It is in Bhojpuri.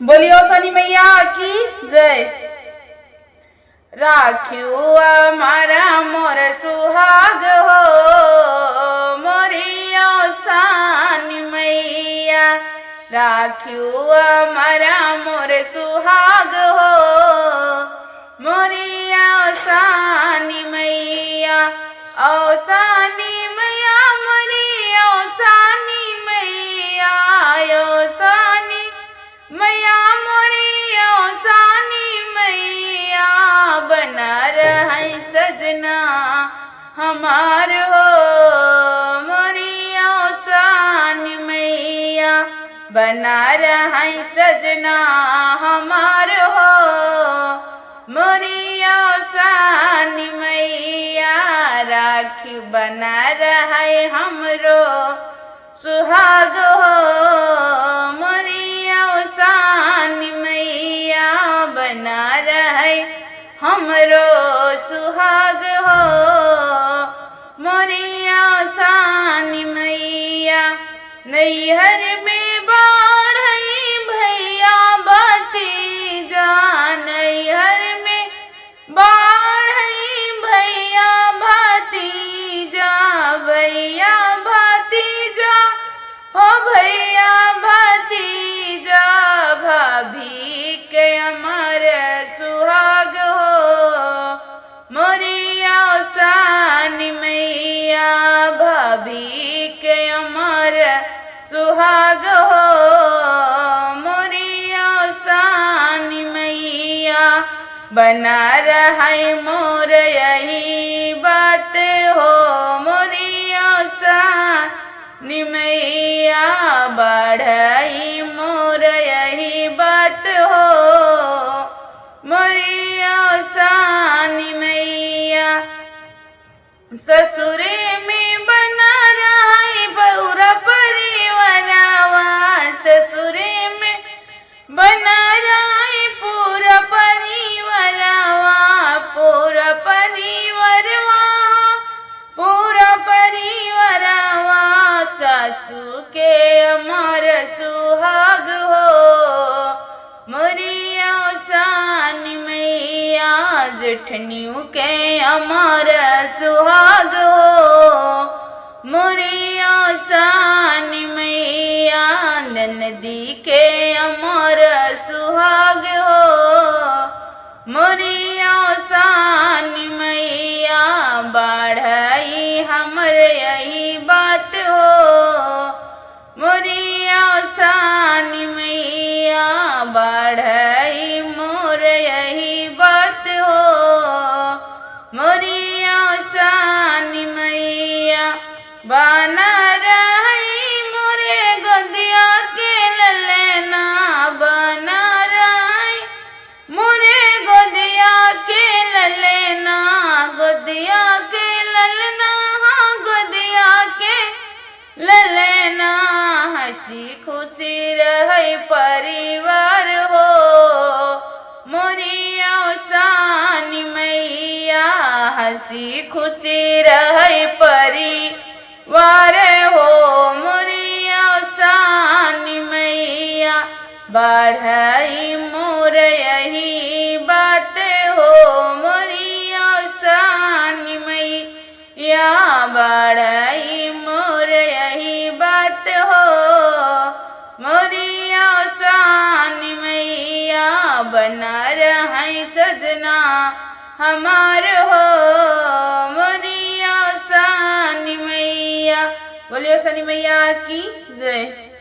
बोलियो शनि मैया की जय। राखियो मारा मोर सुहाग हो, मोरियो शनि मैया। राखियो मारा मोर सुहाग हो, मोरिया शनि मैया। ओ शनि मैया मोरी ओ शनि मैया, ओ शनि मैया मोरी ओ शनि मैया। बना रहे सजना हमार हो, मोरी ओ शनि मैया। बना रहे सजना हमार हो, मोरी ओ शनि मैया। राखी बना रहे हमरो सुहाग हो, मोरी ओ शनि मैया। बना रहे हमरो सुहाग हो, मोरी ओ शनि मैया। नैहर में बाढ़ई भैया भतीजा, नैहर में बाढ़ई भैया भतीजा। भैया भतीजा हो भैया भतीजा, भाभी के अमर सुहाग हो, मोरी ओ शनि मैया। भाभी के अमर सुहाग हो, मोरी ओ शनि मैया। बना रहे मोर यही बात हो, मोरी ओ शनि मैया। बढ़ई मोर यही बात हो, मोरी ओ शनि मैया। ससुरे में बना रहे बहुरा परिवारवा, ससुरे में बना रहे पूरा परिवारवा। पूरा परिवारवा पूरा परिवारवा, सासू के अमर सुहाग हो, मोरी ओ शनि मैया। जेठनियों के अमर सुहाग हो, मोरी ओ शनि मैया। ननदी के अमर सुहाग हो, मोरी ओ शनि मैया। बढ़ई हमर यही बात हो, मोरी ओ शनि मैया। बढ़ई मोर यही बात हो, मोरी ओ शनि मैया। बना रही मोरे गोदिया के ललना, बना रही मोरे गोदिया के ललना। गोदिया के ललना हाँ गोदिया के ललना। हंसी खुशी रहे परिवार हो, मोरी ओ शनि मैया। हंसी खुशी रहे परिवार हो, मोरी ओ शनि मैया। बढ़ई मोर यही बात हो, मोरी ओ शनि मैया। बढ़ई मोर यही बात हो, मोरी ओ शनि मैया। बना रहे सजना हमार हो, मोरी ओ शनि मैया। बोलियो शनि मैया की जय।